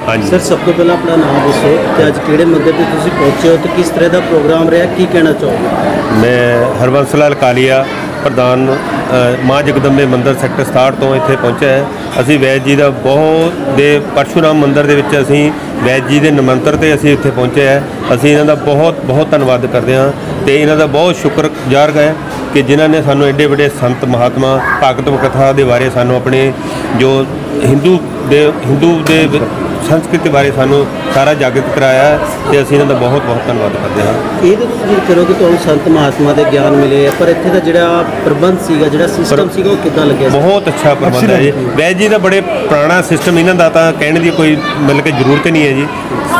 हाँ जी सर, सब तो पहले अपना नाम दसो कि अज किहड़े मंदिर पे तुसीं पहुंचे हो तो किस तरह का प्रोग्राम रहा, की कहना चाहोगे? मैं हरबंस लाल कालिया प्रधान माँ जगदम्बे मंदिर सैक्टर 67 तो इत्थे पहुंचा है। असी वैद जी का बहुत दे परशुराम मंदिर दे विच असी वैद जी के निमंत्रण ते असी इत्थे पहुंचे हैं। असी इन्हां दा बहुत बहुत धन्नवाद करते हैं तो इन्हां दा बहुत शुक्रगुजार है कि जिन्होंने सानू एडे बड़े संत महात्मा भागवत कथा के बारे सानू अपने जो हिंदू दे संस्कृति बारे सानू सारा जागृत कराया तो असीं इन्हां दा बहुत बहुत धन्नवाद करते हैं। ये तो तुसीं करो कि तुहानूं संत महात्मा के ज्ञान मिले पर इत्थे दा जिहड़ा प्रबंध सीगा जिहड़ा सिस्टम सीगा वो किद्दां लग्गिया? बहुत अच्छा प्रबंध है जी। वैद जी का बड़े पुराना सिस्टम इन्हां दा तां कहने की कोई मतलब कि जरूरत नहीं है जी।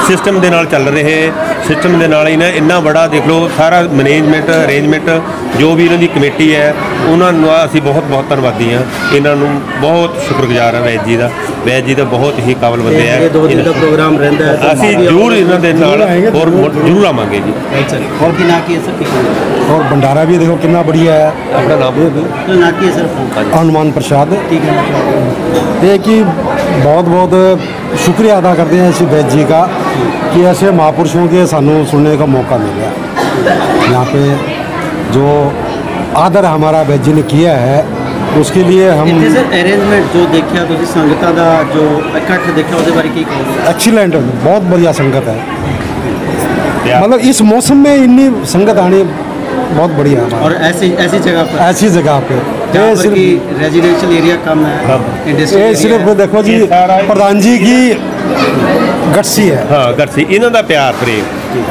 सिस्टम के नाल चल रहे सिस्टम के नाल इन्हें इन्ना बड़ा देख लो सारा मैनेजमेंट अरेंजमेंट जो भी इन्हों की कमेटी है उन्होंने असी बहुत बहुत धन्नवादी हाँ। इन्हों बहुत शुक्रगुजार है वैद जी का। वैद जी का बहुत ही काबिल बंदे हैं। 2 दिन का प्रोग्राम रहता है असी जरूर इन्हों के नाल और जरूर आवांगे जी। और की ना की है सर? और भंडारा भी देखो कितना बढ़िया है। अपना नाम ना की है सर? हनुमान प्रसाद। ठीक है ये कि बहुत बहुत शुक्रिया अदा करते हैं इसी वैद जी का कि ऐसे महापुरुषों के सानू सुनने का मौका मिला। यहाँ पे जो आदर हमारा वैद जी ने किया है उसके लिए हम सर अरेंजमेंट जो देखा तो संगतां दा जो इकट्ठ देखा उसके बारे की कहोगे? एक्सीलेंट, बहुत बढ़िया संगत है। मतलब इस मौसम में इतनी संगत आनी बहुत बढ़िया है। और ऐसी जगह पे रेजिडेंशियल एरिया कम है। ये सिर्फ देखो जी प्रधान जी की गटसी है। हाँ गटसी इन्हों का प्यार प्रेम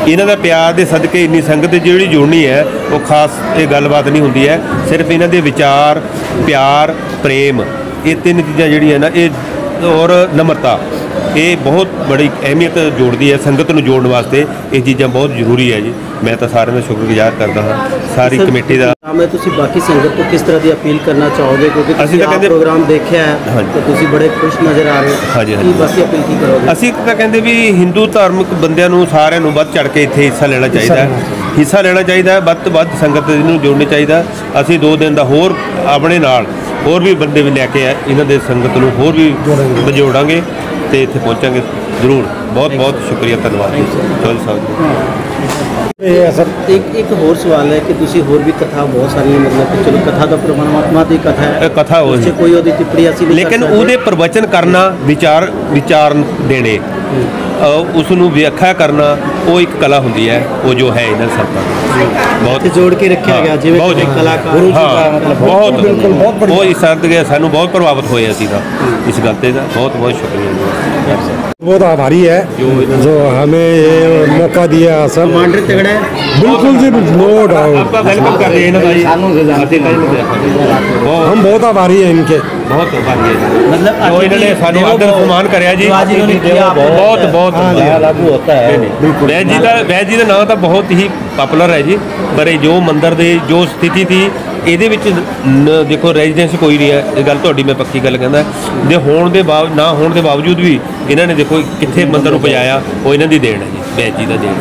इन्हों का प्यार के सदके इन्नी संगत जी जुड़नी है वो खास ये गलबात नहीं होंगी है। सिर्फ इन्हों के विचार प्यार प्रेम ये 3 चीज़ां जिहड़ियां ना ये और नम्रता ये बहुत बड़ी अहमियत जोड़ती है। संगत को जोड़ने वास्ते ये चीज़ां बहुत जरूरी है जी। मैं तो सारे का शुक्रगुजार करता हाँ सारी कमेटी का। तुसीं बाकी संगत को किस तरह की अपील करना चाहोगे क्योंकि असीं तां कहंदे प्रोग्राम देखा है हाँ तो तुसीं बड़े खुश नज़र आ रहे हो? हाँ जी हाँ जी बाकी अपील की करोगे? असीं तां कहंदे भी हिंदू धार्मिक बंदियां नूं सारिआं नूं वध चढ़ के इत्थे हिस्सा लेना चाहिए। हिस्सा लेना चाहिए वध तो वध संगत नूं जोड़नी चाहिए। असीं 2 दिन का होर अपने नाल होर भी बंदे भी लैके इन्हां दे संगत नूं होर भी जोड़ांगे तो इत्थे पहुँचांगे जरूर। बहुत बहुत शुक्रिया धन्यवाद चौधरी साहब जी। एक होर सवाल है कि तुसीं होर भी कथा बहुत सारी मतलब कि चलो कथा तो परमात्मा की कथा है कथा हो कोई ओहदी टिप्पणी असीं नहीं लेकिन उहदे प्रवचन करना विचार देने उसनूं व्याख्या करना वो एक कला होंदी है वो जो है इन्हां संतां बहुत जोड़ के रखा गया जिवें कलाकार बहुत वो इस संत के सानू बहुत प्रभावित होए असीं तां इस गल ते बहुत बहुत शुक्रिया। बहुत आभारी है जो हमें ये मौका दिया सर। कमांडर तगड़ा है बिल्कुल जी, नो डाउट। वेलकम कर रहे हैं हम बहुत आभारी हैं इनके। बहुत आभारी है मतलब जो इन्होंने सानू आदर सम्मान कराया जी। बहुत बहुत लागू होता है। वैद जी का नाम तो बहुत ही पॉपुलर है जी पर जो मंदिर की जो स्थिति थी ये देखो रेजिडेंस कोई नहीं है। ये गल तुहाडी मैं पक्की गल कहना जे होने के ना होने के बावजूद भी इन्होंने देखो कितने मंदिर पहुँचाया वो इन्हों की देन है जी। वैद जी का देन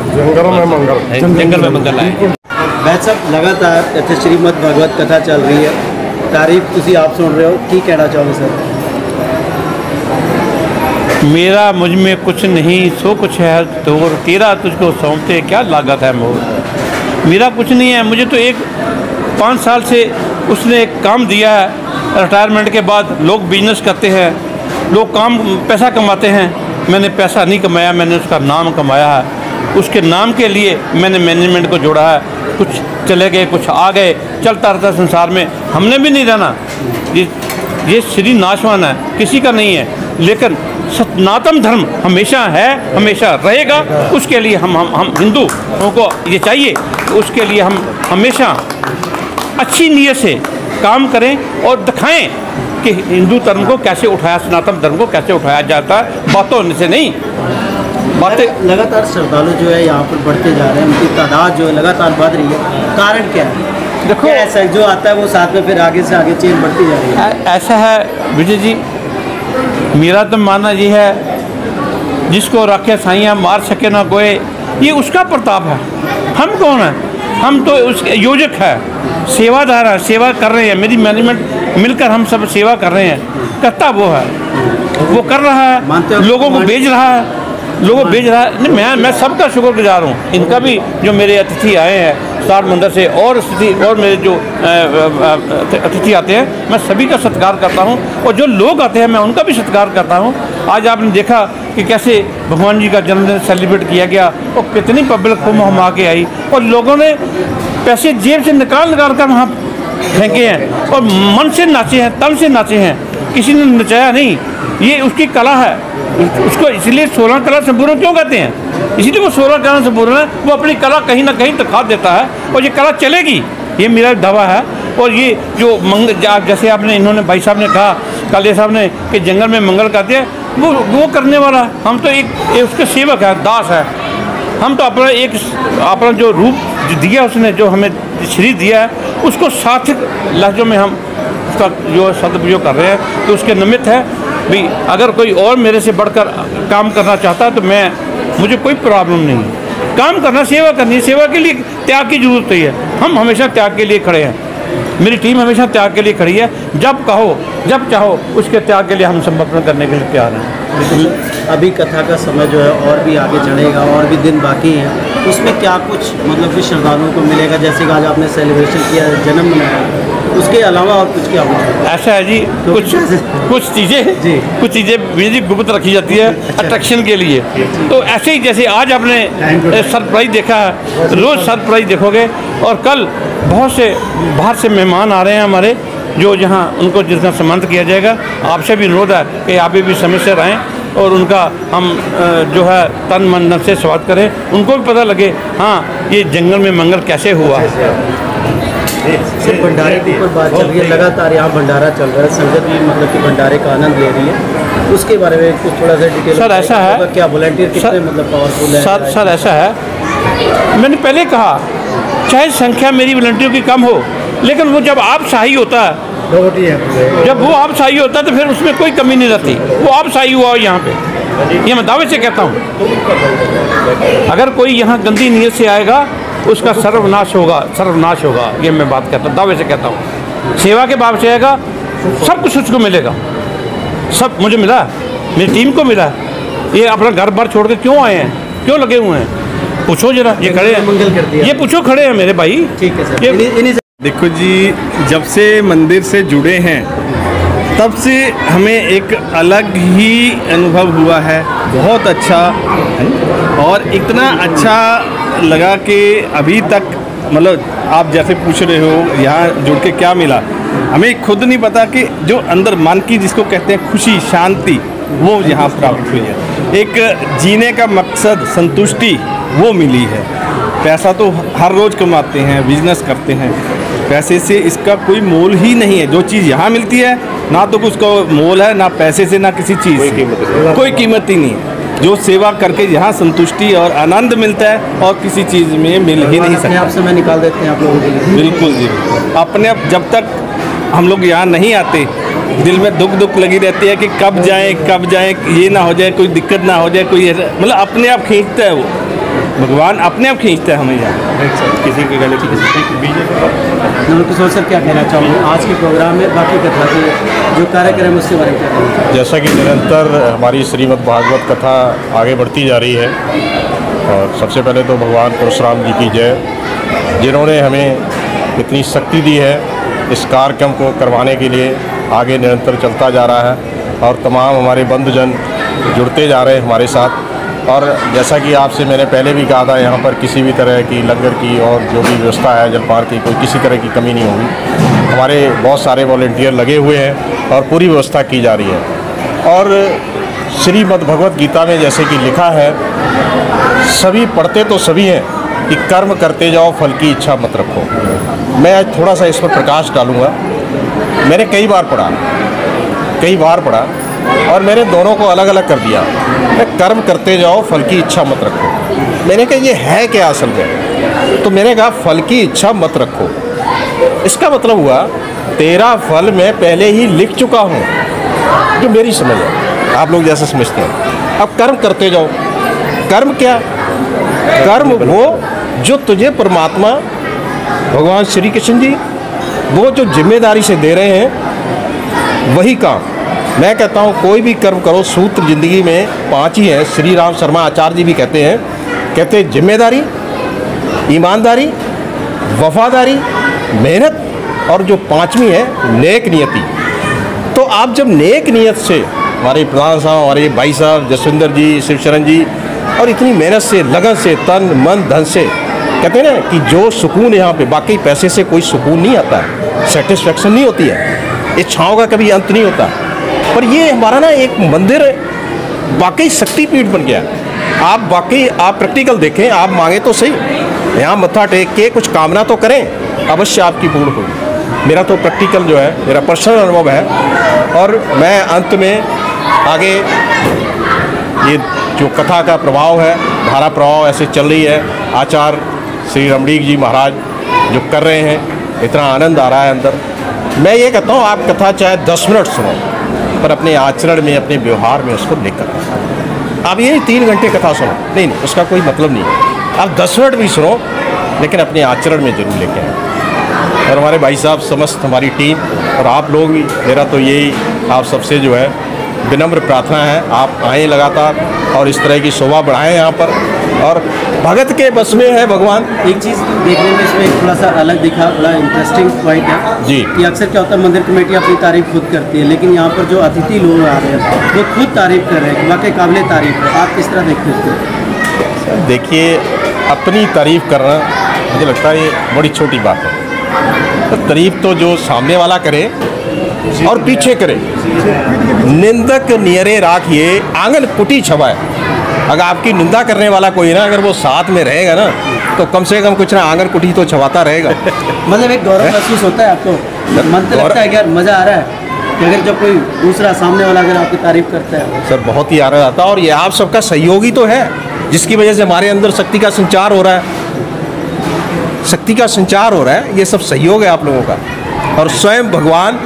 जंगल में मंगल लाए। वैद साहब लगातार इतने श्रीमद भागवत कथा चल रही है तारीफ तुसीं आप सुन रहे हो की कहना चाहोगे सर? मेरा मुझ में कुछ नहीं सो कुछ है तो तेरा तुझको सौंपते क्या लागत है मोर। मेरा कुछ नहीं है। मुझे तो 5 साल से उसने एक काम दिया है। रिटायरमेंट के बाद लोग बिजनेस करते हैं लोग पैसा कमाते हैं। मैंने पैसा नहीं कमाया मैंने उसका नाम कमाया है। उसके नाम के लिए मैंने मैनेजमेंट को जोड़ा है। कुछ चले गए कुछ आ गए चलता रहता संसार में। हमने भी नहीं रहना ये शरीर नाशवान है किसी का नहीं है लेकिन सनातन धर्म हमेशा है, हमेशा रहेगा। उसके लिए हम हिंदुओं को ये चाहिए कि उसके लिए हम हमेशा अच्छी नीयत से काम करें और दिखाएं कि हिंदू धर्म को कैसे उठाया, सनातन धर्म को कैसे उठाया जाता है, बातों से नहीं। बातें लगातार श्रद्धालु जो है यहाँ पर बढ़ते जा रहे हैं, उनकी तादाद जो है लगातार बढ़ रही है, कारण क्या है? देखो, क्या ऐसा जो आता है वो साथ में फिर आगे से आगे चेन बढ़ती जा रही है। ऐसा है विजय जी, मेरा तो मानना ये है, जिसको रखे साइयाँ मार सके ना कोई, ये उसका प्रताप है। हम कौन है? हम तो उसके योजक है, सेवादार है, सेवा कर रहे हैं। मेरी मैनेजमेंट मिलकर हम सब सेवा कर रहे हैं। करता वो है, वो कर रहा है, लोगों को भेज रहा है, लोगों को भेज रहा है। नहीं, मैं सबका शुक्रगुजार हूँ। इनका भी, जो मेरे अतिथि आए हैं स्टार मंदिर से और मेरे जो अतिथि आते हैं, मैं सभी का सत्कार करता हूँ, और जो लोग आते हैं मैं उनका भी सत्कार करता हूँ। आज आपने देखा कि कैसे भगवान जी का जन्मदिन सेलिब्रेट किया गया, और कितनी पब्लिक हुमा के आई, और लोगों ने पैसे जेब से निकाल कर वहाँ फेंके हैं, और मन से नाचे हैं, तन से नाचे हैं, किसी ने नचाया नहीं। ये उसकी कला है, उसको इसलिए 16 कला संपूर्ण क्यों कहते हैं? इसीलिए वो 16 कला संपूर्ण है। वो अपनी कला कहीं ना कहीं दिखा देता है, और ये कला चलेगी, ये मेरा दावा है। और ये जो जैसे आपने, इन्होंने भाई साहब ने कहा, काले साहब ने, कि जंगल में मंगल करते हैं, वो करने वाला। हम तो एक उसके सेवक है, दास है। हम तो अपना जो रूप दिया उसने, जो हमें शरीर दिया है, उसको सार्थक लहजों में हम उसका जो सदुपयोग कर रहे हैं। तो उसके निमित्त है भी, अगर कोई और मेरे से बढ़कर काम करना चाहता है तो मुझे कोई प्रॉब्लम नहीं है। काम करना, सेवा करनी है, सेवा के लिए त्याग की जरूरत है। हम हमेशा त्याग के लिए खड़े हैं, मेरी टीम हमेशा त्याग के लिए खड़ी है। जब कहो, जब चाहो, उसके त्याग के लिए हम समर्पण करने के लिए तैयार हैं। अभी कथा का समय जो है और भी आगे चढ़ेगा, और भी दिन बाकी हैं, उसमें क्या कुछ मतलब कि श्रद्धालुओं को मिलेगा? जैसे कि आज आपने सेलिब्रेशन किया, जन्म मनाया, उसके अलावा और कुछ क्या कुछ? ऐसा है जी, कुछ चीज़ें जी गुप्त रखी जाती है अट्रैक्शन के लिए। तो ऐसे ही जैसे आज आपने सरप्राइज देखा है, रोज़ सरप्राइज देखोगे। और कल बहुत से बाहर से मेहमान आ रहे हैं हमारे, जो यहाँ उनको जितना सम्मानित किया जाएगा। आपसे भी अनुरोध है कि आप भी समय से रहें, और उनका हम जो है तन मन से स्वागत करें, उनको भी पता लगे हाँ ये जंगल में मंगल कैसे हुआ। सिर्फ भंडारे के ऊपर बात चल रही है, लगातार यहाँ भंडारा चल रहा है, संगत भी मतलब कि भंडारे का आनंद ले रही है, उसके बारे में कुछ थोड़ा सा डिटेल? सर ऐसा है, क्या वॉलंटियर कितने मतलब पावरफुल है? सर ऐसा है, मैंने पहले कहा, चाहे संख्या मेरी वॉलंटियर की कम हो, लेकिन वो जब आप शाही होता है, जब वो आप शाही होता है, तो फिर उसमें कोई कमी नहीं रहती। वो आप शाही हुआ हो यहाँ पे, ये मैं दावे से कहता हूँ। अगर कोई यहाँ गंदी नीयत से आएगा, उसका सर्वनाश होगा। ये मैं बात कहता हूँ, दावे से कहता हूँ। सेवा के भाव से आएगा, सब कुछ उसको मिलेगा। सब मुझे मिला, मेरी टीम को मिला। ये अपना घर बार छोड़ के क्यों आए हैं, क्यों लगे हुए हैं? पूछो जरा, ये खड़े हैं, ये पूछो, खड़े हैं मेरे भाई। ठीक है सर। देखो जी, जब से मंदिर से जुड़े हैं तब से हमें एक अलग ही अनुभव हुआ है, बहुत अच्छा। और इतना अच्छा लगा कि अभी तक, मतलब आप जैसे पूछ रहे हो यहाँ जुड़ के क्या मिला, हमें खुद नहीं पता कि जो अंदर मन की, जिसको कहते हैं खुशी, शांति, वो यहाँ प्राप्त हुई है। एक जीने का मकसद, संतुष्टि, वो मिली है। पैसा तो हर रोज़ कमाते हैं, बिजनेस करते हैं, पैसे से इसका कोई मोल ही नहीं है। जो चीज़ यहाँ मिलती है, ना तो उसका मोल है, ना पैसे से, ना किसी चीज़ से, कोई कीमत ही नहीं है। जो सेवा करके यहाँ संतुष्टि और आनंद मिलता है, और किसी चीज़ में मिल ही नहीं सकता। आप समय निकाल देते हैं आप लोगों के लिए? बिल्कुल जी, अपने आप जब तक हम लोग यहाँ नहीं आते, दिल में दुख लगी रहती है कि कब जाएं, ये ना हो जाए, कोई दिक्कत ना हो जाए, कोई मतलब अपने आप खींचता है, वो भगवान अपने आप खींचता है हमें यहाँ। किसी के गले सर क्या कहना चाहूँगा आज के प्रोग्राम में, बाकी कथा के जो कार्यक्रम उसके बारे में क्या कहना चाहूँगा? जैसा कि निरंतर हमारी श्रीमद् भागवत कथा आगे बढ़ती जा रही है, और सबसे पहले तो भगवान परशुराम जी की जय, जिन्होंने हमें इतनी शक्ति दी है इस कार्यक्रम को करवाने के लिए। आगे निरंतर चलता जा रहा है, और तमाम हमारे बंधुजन जुड़ते जा रहे हैं हमारे साथ। और जैसा कि आपसे मैंने पहले भी कहा था, यहाँ पर किसी भी तरह की लंगर की और जो भी व्यवस्था है जलपान की, कोई किसी तरह की कमी नहीं होगी। हमारे बहुत सारे वॉलंटियर लगे हुए हैं और पूरी व्यवस्था की जा रही है। और श्रीमद् भगवत गीता में जैसे कि लिखा है, सभी पढ़ते तो सभी हैं कि कर्म करते जाओ, फल की इच्छा मत रखो। मैं आज थोड़ा सा इस पर प्रकाश डालूँगा। मैंने कई बार पढ़ा और मैंने दोनों को अलग अलग कर दिया। मैं कर्म करते जाओ, फल की इच्छा मत रखो। मैंने कहा ये है क्या असल में? तो मैंने कहा फल की इच्छा मत रखो, इसका मतलब हुआ तेरा फल मैं पहले ही लिख चुका हूँ, जो मेरी समझ है, आप लोग जैसे समझते हैं। अब कर्म करते जाओ। कर्म क्या? कर्म वो जो तुझे परमात्मा भगवान श्री कृष्ण जी वो जो जिम्मेदारी से दे रहे हैं, वही काम। मैं कहता हूँ कोई भी कर्म करो, सूत्र जिंदगी में 5 ही हैं। श्री राम शर्मा आचार्य जी भी कहते हैं जिम्मेदारी, ईमानदारी, वफादारी, मेहनत और जो 5वीं है नेक नियति। तो आप जब नेक नियत से, हमारे प्रधान साहब, हमारे भाई साहब जसविंदर जी, शिवशरण जी, और इतनी मेहनत से, लगन से, तन मन धन से, कहते हैं ना कि जो सुकून यहाँ पे, बाकी पैसे से कोई सुकून नहीं आता है, सेटिस्फेक्शन नहीं होती है, इच्छाओं का कभी अंत नहीं होता। पर ये हमारा ना एक मंदिर वाकई शक्तिपीठ बन गया। आप वाकई आप प्रैक्टिकल देखें, आप मांगे तो सही, यहाँ मत्था टेक के कुछ कामना तो करें, अवश्य आपकी पूर्ण होगी। मेरा तो प्रैक्टिकल जो है, मेरा पर्सनल अनुभव है। और मैं अंत में आगे ये जो कथा का प्रभाव है, धारा प्रभाव ऐसे चल रही है, आचार्य श्री रमणीक जी महाराज जो कर रहे हैं, इतना आनंद आ रहा है अंदर। मैं ये कहता हूँ आप कथा चाहे 10 मिनट सुनो, पर अपने आचरण में, अपने व्यवहार में उसको लेकर। आप ये 3 घंटे कथा सुनो, नहीं, उसका कोई मतलब नहीं है। आप 10 मिनट भी सुनो, लेकिन अपने आचरण में जरूर लेके आए। और हमारे भाई साहब, समस्त हमारी टीम और आप लोग भी, मेरा तो यही आप सबसे जो है विनम्र प्रार्थना है, आप आएँ लगातार और इस तरह की शोभा बढ़ाएं यहाँ पर। और भगत के बस में है भगवान। एक चीज़ देखने में इसमें थोड़ा सा अलग दिखा, बड़ा इंटरेस्टिंग पॉइंट है जी कि अक्सर क्या होता है, मंदिर कमेटी अपनी तारीफ खुद करती है, लेकिन यहाँ पर जो अतिथि लोग आ रहे हैं वो खुद तारीफ कर रहे हैं, वाकई काबिल तारीफ है। आप किस तरह देखते हैं? देखिए, अपनी तारीफ करना मुझे लगता है ये बड़ी छोटी बात है। तो तारीफ तो जो सामने वाला करे और पीछे करे। निंदक नियरे राखिए, आंगन कुटी छवाए। अगर आपकी निंदा करने वाला कोई ना, अगर वो साथ में रहेगा ना, तो कम से कम कुछ ना आंगन कुटी तो छवाता रहेगा। मतलब एक गौरव महसूस होता है आपको? मन तो लगता है कि यार मज़ा आ रहा है कि अगर जब कोई दूसरा सामने वाला अगर आपकी तारीफ करता है। सर बहुत ही आनंद आता है, और ये आप सबका सहयोगी तो है, जिसकी वजह से हमारे अंदर शक्ति का संचार हो रहा है। शक्ति का संचार हो रहा है, ये सब सहयोग है आप लोगों का। और स्वयं भगवान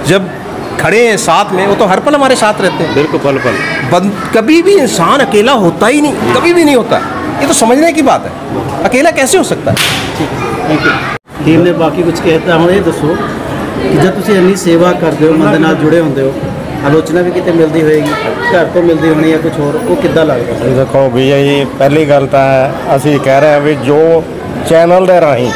जब खड़े हैं साथ में, वो तो हर पल हमारे साथ रहते हैं। बिल्कुल, पल कभी भी इंसान अकेला होता ही नहीं, कभी भी नहीं होता। ये तो समझने की बात है, अकेला कैसे हो सकता है। Thank you. टीम ने बाकी कुछ कहता हूँ, ये दसो कि जब तुम इन्नी सेवा करते हो, मंदिर नाल जुड़े होंगे हो, आलोचना भी कितने मिलती होएगी, घर तो मिलती होनी या कुछ और, वो किद्दां लगदा? देखो भैया जी, पहली गल ਤਾਂ ਅਸੀਂ ਕਹਿ ਰਹੇ ਹਾਂ ਵੀ ਜੋ ਚੈਨਲ ਦੇ ਰਾਹੀਂ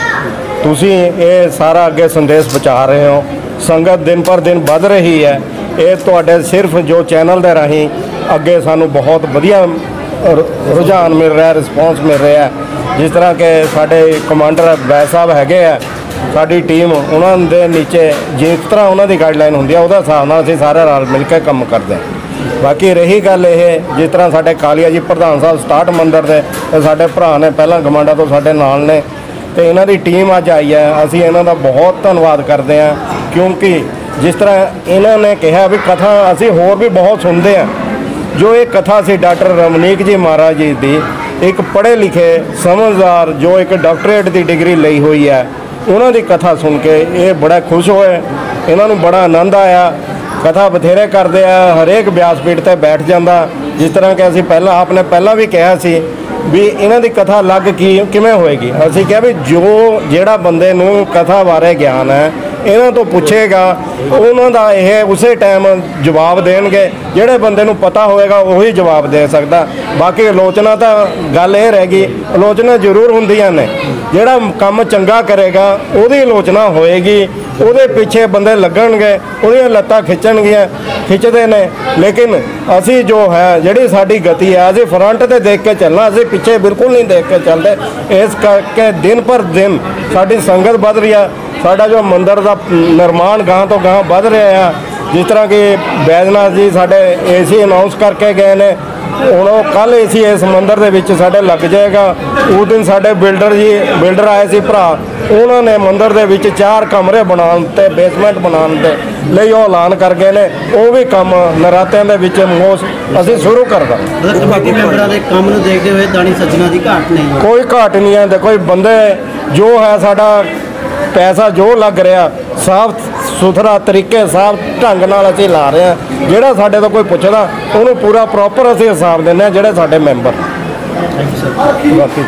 ਤੁਸੀਂ ਇਹ ਸਾਰਾ ਅੱਗੇ ਸੰਦੇਸ਼ ਪਹੁੰਚਾ ਰਹੇ ਹੋ, ਸੰਗਤ ਦਿਨ ਪਰ ਦਿਨ ਵੱਧ ਰਹੀ ਹੈ। ਇਹ ਤੁਹਾਡੇ ਸਿਰਫ ਜੋ ਚੈਨਲ ਦੇ ਰਾਹੀਂ ਅੱਗੇ ਸਾਨੂੰ ਬਹੁਤ ਵਧੀਆ ਰੁਝਾਨ ਮਿਲ ਰਿਹਾ, ਰਿਸਪੌਂਸ ਮਿਲ ਰਿਹਾ। ਜਿਸ ਤਰ੍ਹਾਂ ਕਿ ਸਾਡੇ ਕਮਾਂਡਰ ਬੈਸ ਸਾਹਿਬ ਹੈਗੇ ਆ, ਸਾਡੀ ਟੀਮ ਉਹਨਾਂ ਦੇ ਨੀਚੇ ਜਿਸ ਤਰ੍ਹਾਂ ਉਹਨਾਂ ਦੀ ਗਾਈਡਲਾਈਨ ਹੁੰਦੀ ਆ, ਉਹਦੇ ਹਿਸਾਬ ਨਾਲ ਅਸੀਂ ਸਾਰੇ ਰਲ ਮਿਲ ਕੇ ਕੰਮ ਕਰਦੇ ਹਾਂ। ਬਾਕੀ ਰਹੀ ਗੱਲ ਇਹ, ਜਿਸ ਤਰ੍ਹਾਂ ਸਾਡੇ ਕਾਲੀਆ ਜੀ ਪ੍ਰਧਾਨ ਸਾਹਿਬ 67 ਮੰਦਰ ਦੇ ਸਾਡੇ ਭਰਾ ਨੇ, ਪਹਿਲਾਂ ਗਮਾਂਡਾ ਤੋਂ ਸਾਡੇ ਨਾਲ ਨੇ, ਤੇ ਇਹਨਾਂ ਦੀ ਟੀਮ ਅੱਜ ਆਈ ਹੈ। ਅਸੀਂ ਇਹਨਾਂ ਦਾ ਬਹੁਤ ਧੰਨਵਾਦ ਕਰਦੇ ਹਾਂ, ਕਿਉਂਕਿ ਜਿਸ ਤਰ੍ਹਾਂ ਇਹਨਾਂ ਨੇ ਕਿਹਾ ਵੀ ਕਥਾ ਅਸੀਂ ਹੋਰ ਵੀ ਬਹੁਤ ਸੁਣਦੇ ਹਾਂ। ਜੋ ਇਹ ਕਥਾ ਸੀ ਡਾਕਟਰ ਰਮਨੀਕ ਜੀ ਮਹਾਰਾਜ ਜੀ ਦੀ, ਇੱਕ ਪੜ੍ਹੇ ਲਿਖੇ ਸਮਝਦਾਰ ਜੋ ਇੱਕ ਡਾਕਟਰੇਟ ਦੀ ਡਿਗਰੀ ਲਈ ਹੋਈ ਹੈ, ਉਹਨਾਂ ਦੀ ਕਥਾ ਸੁਣ ਕੇ ਇਹ ਬੜਾ ਖੁਸ਼ ਹੋਏ, ਇਹਨਾਂ ਨੂੰ ਬੜਾ ਆਨੰਦ ਆਇਆ। ਕਥਾ ਬਥੇਰੇ ਕਰਦੇ ਆ, ਹਰੇਕ ਵਿਆਸਪੀਠ ਤੇ ਬੈਠ ਜਾਂਦਾ। ਜਿਸ ਤਰ੍ਹਾਂ ਕਿ ਅਸੀਂ ਪਹਿਲਾਂ ਆਪਨੇ ਪਹਿਲਾਂ ਵੀ ਕਿਹਾ ਸੀ ਵੀ ਇਹਨਾਂ ਦੀ ਕਥਾ ਅਲੱਗ ਕਿਵੇਂ ਹੋਏਗੀ। ਅਸੀਂ ਕਿਹਾ ਵੀ ਜਿਹੜਾ ਬੰਦੇ ਨੂੰ ਕਥਾ ਬਾਰੇ ਗਿਆਨ ਹੈ, ਇਹਨਾਂ ਤੋਂ ਪੁੱਛੇਗਾ, ਉਹਨਾਂ ਦਾ ਇਹ ਉਸੇ ਟਾਈਮ ਜਵਾਬ ਦੇਣਗੇ। ਜਿਹੜੇ ਬੰਦੇ ਨੂੰ ਪਤਾ ਹੋਵੇਗਾ ਉਹੀ ਜਵਾਬ ਦੇ ਸਕਦਾ। ਬਾਕੀ ਆਲੋਚਨਾ ਤਾਂ ਗੱਲ ਇਹ ਰਹਿ ਗਈ, ਆਲੋਚਨਾ ਜ਼ਰੂਰ ਹੁੰਦੀਆਂ ਨੇ। ਜਿਹੜਾ ਕੰਮ ਚੰਗਾ ਕਰੇਗਾ ਉਹਦੀ ਆਲੋਚਨਾ ਹੋਏਗੀ, ਉਹਦੇ ਪਿੱਛੇ ਬੰਦੇ ਲੱਗਣਗੇ, ਉਹਦੀਆਂ ਲੱਤਾਂ ਖਿੱਚਦੇ ਨੇ। ਲੇਕਿਨ ਅਸੀਂ ਜੋ ਹੈ, ਜਿਹੜੀ ਸਾਡੀ ਗਤੀ ਹੈ, ਅਸੀਂ ਫਰੰਟ ਤੇ ਦੇਖ ਕੇ ਚੱਲਣਾ, ਅਸੀਂ ਪਿੱਛੇ ਬਿਲਕੁਲ ਨਹੀਂ ਦੇਖ ਕੇ ਚੱਲਦੇ। ਇਸ ਕਰਕੇ ਦਿਨ ਪਰ ਦਿਨ ਸਾਡੀ ਸੰਗਤ ਵੱਧ ਰਹੀ ਹੈ, ਸਾਡਾ ਜੋ ਮੰਦਰ ਦਾ ਨਿਰਮਾਣ ਗਾਂ ਤੋਂ ਗਾਂ ਵੱਧ ਰਿਹਾ ਆ। ਜਿਸ ਤਰ੍ਹਾਂ ਕਿ ਬੈਜਨਾਥ ਜੀ ਸਾਡੇ ਏਸੀ ਅਨਾਉਂਸ ਕਰਕੇ ਗਏ ਨੇ, ਹੁਣ ਉਹ ਕੱਲ ਏਸੀ ਇਸ ਮੰਦਿਰ ਦੇ ਵਿੱਚ ਸਾਡੇ ਲੱਗ ਜਾਏਗਾ। ਉਸ ਦਿਨ ਸਾਡੇ ਬਿਲਡਰ ਆਏ ਸੀ ਭਰਾ, ਉਹਨਾਂ ਨੇ ਮੰਦਿਰ ਦੇ ਵਿੱਚ 4 ਕਮਰੇ ਬਣਾਉਣ ਤੇ ਬੇਸਮੈਂਟ ਬਣਾਉਣ ਦੇ ਲਈ ਉਹ ਐਲਾਨ ਕਰ ਗਏ ਨੇ। ਉਹ ਵੀ ਕੰਮ ਨਰਾਤਿਆਂ ਦੇ ਵਿੱਚ ਅਸੀਂ ਸ਼ੁਰੂ ਕਰਦਾ। ਮਤਲਬ ਕਮੇਟੀ ਮੈਂਬਰਾਂ ਦੇ ਕੰਮ ਨੂੰ ਦੇਖਦੇ ਹੋਏ ਦਾਨੀ ਸੱਜਣਾ ਦੀ ਘਾਟ ਨਹੀਂ ਹੈ। ਕੋਈ ਘਾਟ ਨਹੀਂ ਹੈ। ਦੇਖੋ ਬੰਦੇ ਜੋ ਹੈ, ਸਾਡਾ ਪੈਸਾ ਜੋ ਲੱਗ ਰਿਹਾ ਸਾਫ ਸੁਥਰਾ ਤਰੀਕੇ ਸਾਫ ਢੰਗ ਨਾਲ ਅਸੀਂ ਲਾ ਰਹੇ ਹਾਂ। ਜਿਹੜਾ ਸਾਡੇ ਤੋਂ ਕੋਈ ਪੁੱਛਦਾ ਉਹਨੂੰ ਪੂਰਾ ਪ੍ਰੋਪਰ ਅਸੀਂ ਹਿਸਾਬ ਦਿੰਦੇ ਹਾਂ, ਜਿਹੜੇ ਸਾਡੇ ਮੈਂਬਰ। ਬਾਕੀ